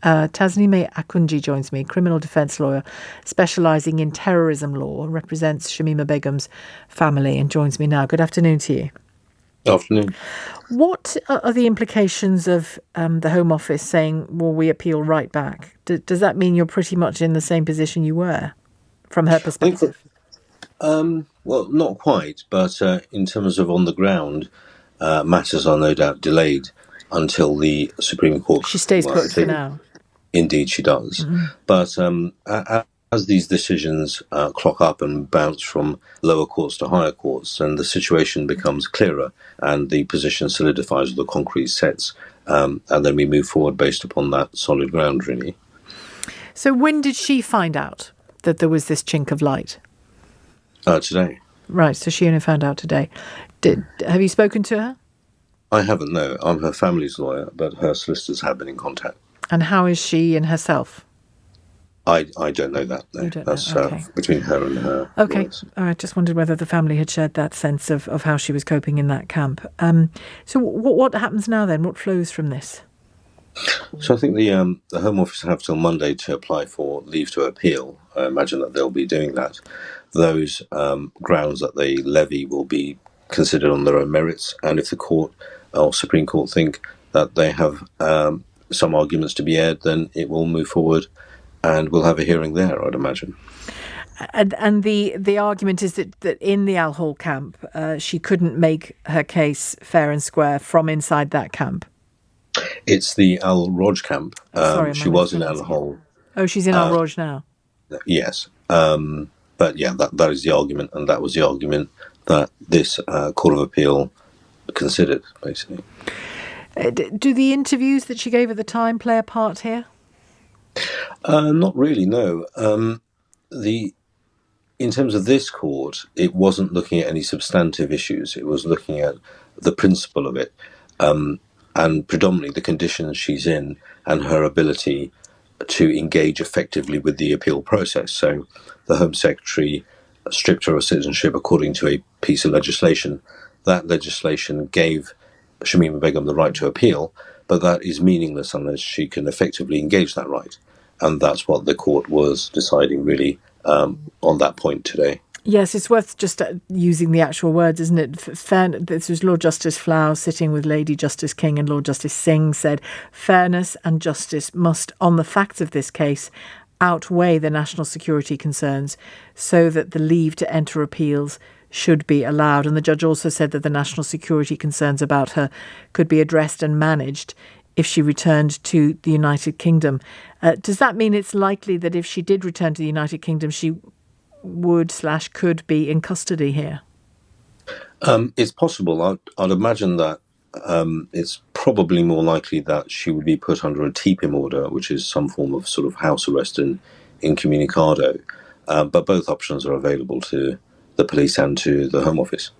Tasnime Akunji joins me, criminal defence lawyer specialising in terrorism law, represents Shamima Begum's family and joins me now. Good afternoon to you. Afternoon. What are the implications of the Home Office saying, well, we appeal right back? Does that mean you're pretty much in the same position you were from her perspective? Well, not quite, but in terms of on the ground, matters are no doubt delayed until the Supreme Court. She stays put for now. Indeed, she does. Mm-hmm. But as these decisions clock up and bounce from lower courts to higher courts, and the situation becomes clearer and the position solidifies with the concrete sets, and then we move forward based upon that solid ground, really. So when did she find out that there was this chink of light? Today. Right, so she only found out today. Have you spoken to her? I haven't, no. I'm her family's lawyer, but her solicitors have been in contact. And how is she in herself? I don't know that. No. That's okay. Between her and her. Okay. Lawyers. I just wondered whether the family had shared that sense of how she was coping in that camp. So what happens now then? What flows from this? So I think the Home Office have till Monday to apply for leave to appeal. I imagine that they'll be doing that. Those grounds that they levy will be considered on their own merits, and if the court or Supreme Court think that they have some arguments to be aired, then it will move forward and we'll have a hearing there, I'd imagine. And the argument is that in the Al Hol camp, she couldn't make her case fair and square from inside that camp. It's the Al Roj camp. She was in Al Hol. Oh, she's in Al Roj now? Yes. But yeah, that is the argument, and that was the argument that this Court of Appeal considered, basically. Do the interviews that she gave at the time play a part here? Not really, no. In terms of this court, it wasn't looking at any substantive issues. It was looking at the principle of it, and predominantly the conditions she's in and her ability to engage effectively with the appeal process. So the Home Secretary stripped her of citizenship according to a piece of legislation. That legislation gave Shamima Begum the right to appeal, but that is meaningless unless she can effectively engage that right. And that's what the court was deciding, really, on that point today. Yes, it's worth just using the actual words, isn't it? This was Lord Justice Flower sitting with Lady Justice King, and Lord Justice Singh said, fairness and justice must, on the facts of this case, outweigh the national security concerns so that the leave to enter appeals should be allowed. And the judge also said that the national security concerns about her could be addressed and managed if she returned to the United Kingdom. Does that mean it's likely that if she did return to the United Kingdom, she would/could be in custody here? It's possible. I'd imagine that it's probably more likely that she would be put under a TPIM order, which is some form of sort of house arrest incommunicado. But both options are available to the police and to the Home Office.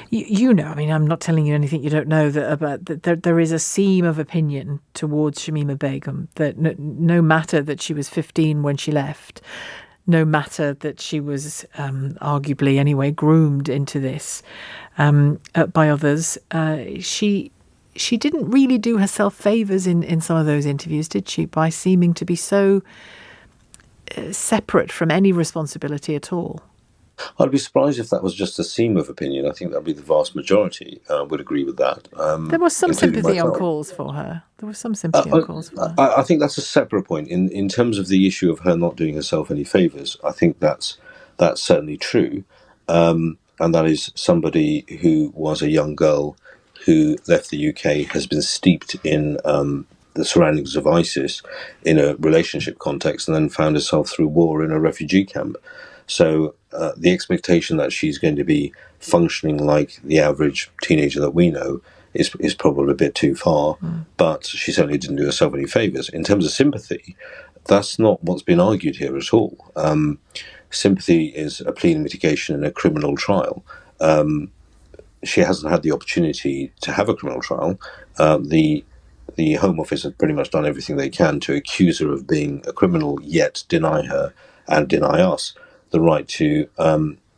You know, I mean, I'm not telling you anything you don't know that there is a seam of opinion towards Shamima Begum that no matter that she was 15 when she left, no matter that she was arguably anyway groomed into this by others, she didn't really do herself favours in some of those interviews, did she? By seeming to be so separate from any responsibility at all. I'd be surprised if that was just a seam of opinion. I think that'd be the vast majority would agree with that. There was some sympathy on calls for her. I think that's a separate point. In terms of the issue of her not doing herself any favours, I think that's certainly true. And that is somebody who was a young girl who left the UK, has been steeped in the surroundings of ISIS in a relationship context, and then found herself through war in a refugee camp. So the expectation that she's going to be functioning like the average teenager that we know is probably a bit too far, but she certainly didn't do herself any favours. In terms of sympathy, that's not what's been argued here at all. Sympathy is a plea in mitigation in a criminal trial. She hasn't had the opportunity to have a criminal trial. The Home Office have pretty much done everything they can to accuse her of being a criminal, yet deny her and deny us the right to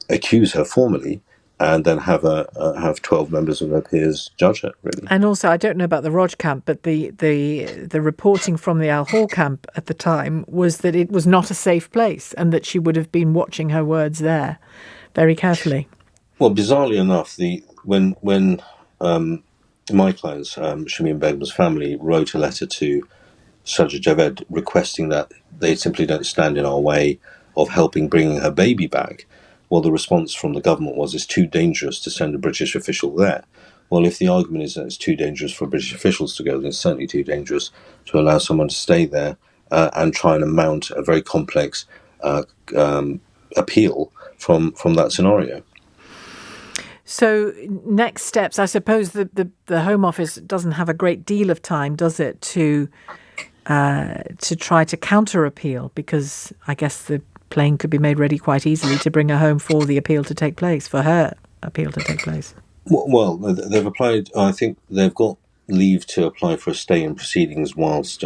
accuse her formally and then have 12 members of her peers judge her, really. And also, I don't know about the Roj camp, but the reporting from the Al Hol camp at the time was that it was not a safe place and that she would have been watching her words there very carefully. Well, bizarrely enough, when my clients, Shamima Begum's family, wrote a letter to Sajid Javed requesting that they simply don't stand in our way of helping bringing her baby back, well, the response from the government was it's too dangerous to send a British official there. Well, if the argument is that it's too dangerous for British officials to go, then it's certainly too dangerous to allow someone to stay there and try and mount a very complex appeal from that scenario. So next steps, I suppose the Home Office doesn't have a great deal of time, does it, to try to counter appeal, because I guess the plane could be made ready quite easily to bring her home for the appeal to take place, for her appeal to take place. Well, they've applied. I think they've got leave to apply for a stay in proceedings whilst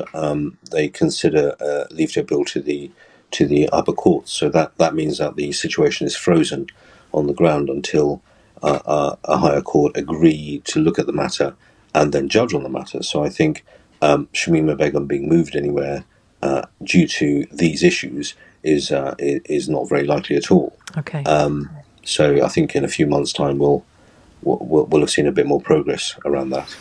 they consider leave to appeal to the upper courts. So that means that the situation is frozen on the ground until a higher court agree to look at the matter and then judge on the matter. So I think Shamima Begum being moved anywhere due to these issues is not very likely at all. Okay. So I think in a few months' time we'll have seen a bit more progress around that.